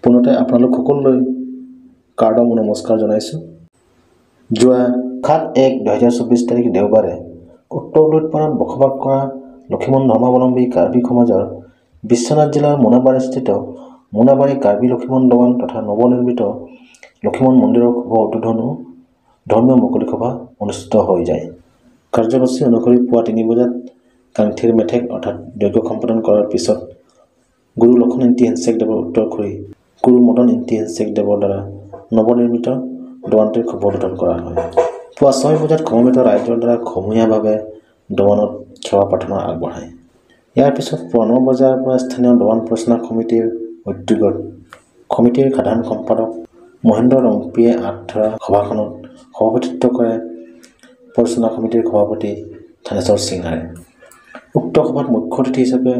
পুনতে আপোনালোক সকলোলৈ কাৰ্ডম নমস্কাৰ জনাইছোঁ। যোৱা ৭/১/২০২৪ তাৰিখ দেওবাৰে উত্তৰ লুইতপাৰাত বসবাস কৰা লক্ষীমন ধৰ্মাৱলম্বী কাৰ্বি সমাজৰ বিশ্বনাথ জিলাৰ মোনাবাৰীস্থিত মোনাবাৰী কাৰ্বি লক্ষীমন দৱান তথা নৱনিৰ্মিত লক্ষীমন মন্দিৰৰ শুভ উদ্বোধনো ধৰ্মীয় মুকলি সভা অনুষ্ঠিত হৈ যায়। কাৰ্যসূচী অনুসৰি পুৱা ৩ বজাত কাংথিৰ মেথেক অৰ্থাৎ যজ্ঞ সম্পাদন কৰাৰ পিছত গুৰু লক্ষণ ইন্তি হেনচেক দেৱৰ উত্তৰ কৰি গুৰু মদন ইন্তি হেনচেক দেৱৰ দ্বাৰা নৱনিৰ্মিত দৱানটিৰ শুভ উদ্বোধন কৰা হয়। পুৱা ৬ বজাত সমবেত ৰাইজৰ দ্বাৰা সমূহীয়াভাৱে দৱানত সেৱা প্ৰাৰ্থনা আগবঢ়ায়। ইয়াৰ পিছত পুৱা ৯ বজাৰ পৰা স্থানীয় দৱান পৰিচালনা সমিতিৰ উদ্যোগত সমিতিৰ সাধাৰণ সম্পাদক মহেন্দ্ৰ ৰংপিয়ে আঁতধৰা সভাখনত সভাপতিত্ব কৰে পৰিচালনা সমিতিৰ সভাপতি থানেশ্বৰ সিঙাৰে। উক্ত সভাত মুখ্য অতিথি হিচাপে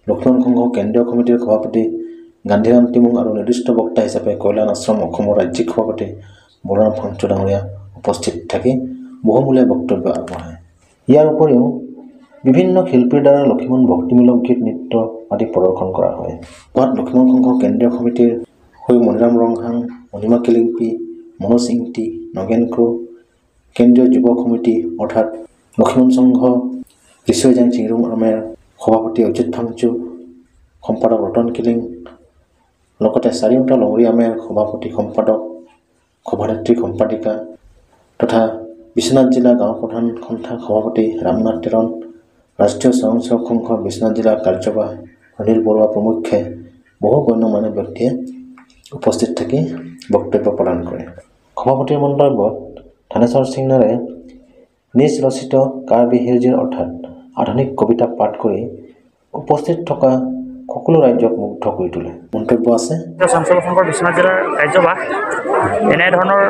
লক্ষ্মণ সংঘ কেন্দ্ৰীয় সমিতিৰ সভাপতি গান্ধীৰাম টিমুং আৰু নিৰ্দিষ্ট বক্তা হিচাপে কল্যাণ আশ্ৰম অসমৰ ৰাজ্যিক সভাপতি বলৰাম ফাংচু ডাঙৰীয়া উপস্থিত থাকি বহুমূলীয়া বক্তব্য আগবঢ়ায়। ইয়াৰ উপৰিও বিভিন্ন শিল্পীৰ দ্বাৰা লক্ষীমন ভক্তিমূলক গীত নৃত্য আদি প্ৰদৰ্শন কৰা হয়। সভাত লক্ষীমন সংঘ কেন্দ্ৰীয় সমিতিৰ হৈ মণিৰাম ৰংহাং, মণিমা কিলিংপি, মনোজ ইংতি, নগেন ক্ৰু, কেন্দ্ৰীয় যুৱ সমিতি অৰ্থাৎ লক্ষীমন সংঘ ৰিচৈজাং চিংৰুং আমেৰ সভাপতি অজিত ফাংচু, সম্পাদক ৰতন কিলিং, লগতে চাৰিওটা লঙৰি আমেৰ সভাপতি সম্পাদক সভানেত্ৰী সম্পাদিকা তথা বিশ্বনাথ জিলা গাঁও প্ৰধান সন্থাৰ সভাপতি ৰামনাথ তেৰণ, ৰাষ্ট্ৰীয় স্বয়ংসেৱক সংঘ বিশ্বনাথ জিলা কাৰ্যবাহ অনিল বৰুৱা প্ৰমুখ্যে বহু গণ্যমান্য ব্যক্তিয়ে উপস্থিত থাকি বক্তব্য প্ৰদান কৰে। সভাপতিৰ মন্তব্যত থানেশ্বৰ সিঙাৰে নিজ ৰচিত কাৰ্বি হিৰজিৰ অৰ্থাৎ আধুনিক কবিতা পাঠ কৰি উপস্থিত থকা সকলো ৰাজ্যক মুগ্ধ কৰি তোলে। মন্তব্য আছে স্বয়ংসেৱক সংঘৰ বিশ্বনাথ জিলাৰ কাৰ্যবাহ এনেধৰণৰ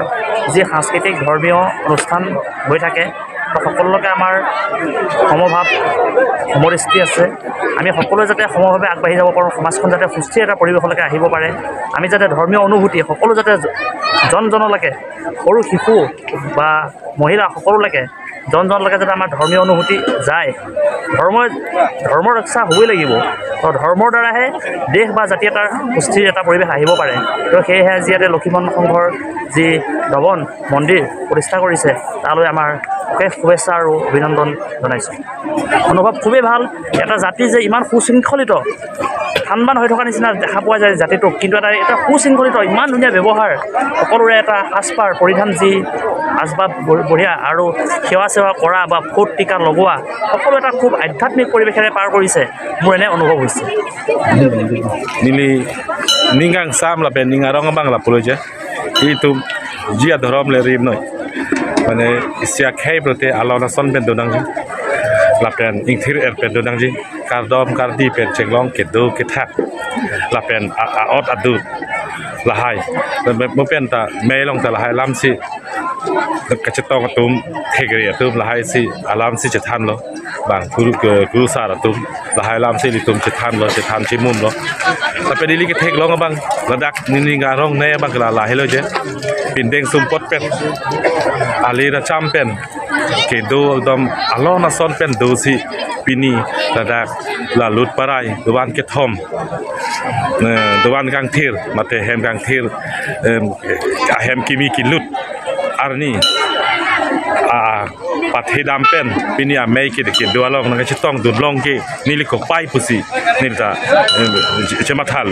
যি সাংস্কৃতিক ধৰ্মীয় অনুষ্ঠান হৈ থাকে সকলোকে আমাৰ সমভাৱ সমদৃষ্টি আছে। আমি সকলোৱে যাতে সমভাৱে আগবাঢ়ি যাব পাৰোঁ, সমাজখন যাতে সুস্থিৰ এটা পৰিৱেশলৈকে আহিব পাৰে, আমি যাতে ধৰ্মীয় অনুভূতি সকলো যাতে জনলৈকে সৰু শিশু বা মহিলা সকলোলৈকে জনলৈকে যাতে আমাৰ ধৰ্মীয় অনুভূতি যায়। ধৰ্মৰ ৰক্ষা হ'বই লাগিব। তো ধৰ্মৰ দ্বাৰাহে দেশ বা জাতি এটাৰ সুস্থিৰ এটা পৰিৱেশ আহিব পাৰে। তো সেয়েহে আজি ইয়াতে লক্ষীমন সংঘৰ যি দৱন মন্দিৰ প্ৰতিষ্ঠা কৰিছে তালৈ আমাৰ অশেষ শুভেচ্ছা আৰু অভিনন্দন জনাইছোঁ। অনুভৱ খুবেই ভাল। এটা জাতি যে ইমান সুশৃংখলিত থানবান হৈ থকা নিচিনা দেখা পোৱা যায় জাতিটোক, কিন্তু এটা সুশৃংখলিত ইমান ধুনীয়া ব্যৱহাৰ, সকলোৰে এটা সাজপাৰ পৰিধান যি আচবাব বঢ়িয়া আৰু সেৱা চেৱা কৰা বা ফুট টিকা লগোৱা সকলো এটা খুব আধ্যাত্মিক পৰিৱেশেৰে পাৰ কৰিছে, মোৰ এনে অনুভৱ হৈছে। Ningang sam la pen ningarong bang la poloja itu jia dhorom le rim noi mane sia khai prote alona son pen donang la pen ingthir er pen donang ji kardom kardi pen chenglong kedu kethak la pen aot adu la hai mo pen ta melong ta la hai lam si kachetong atum thegri atum la hai si alam si chethan lo bang guru sar atum la hai lam si litum chethan lo chethan chimum lo tapi dili ke thek long bang ladak ni garong ne bang la helo je pindeng sumpot pen ali ra cham pen ke do dom alona son pen do si pini ladak la lut parai duan ke thom duan gang thir mate hem gang thir hem kimi kilut arni pathai dam pen pini a make it ke dualong na chitong dudlong ke nili ko pai pusi nilta chemathal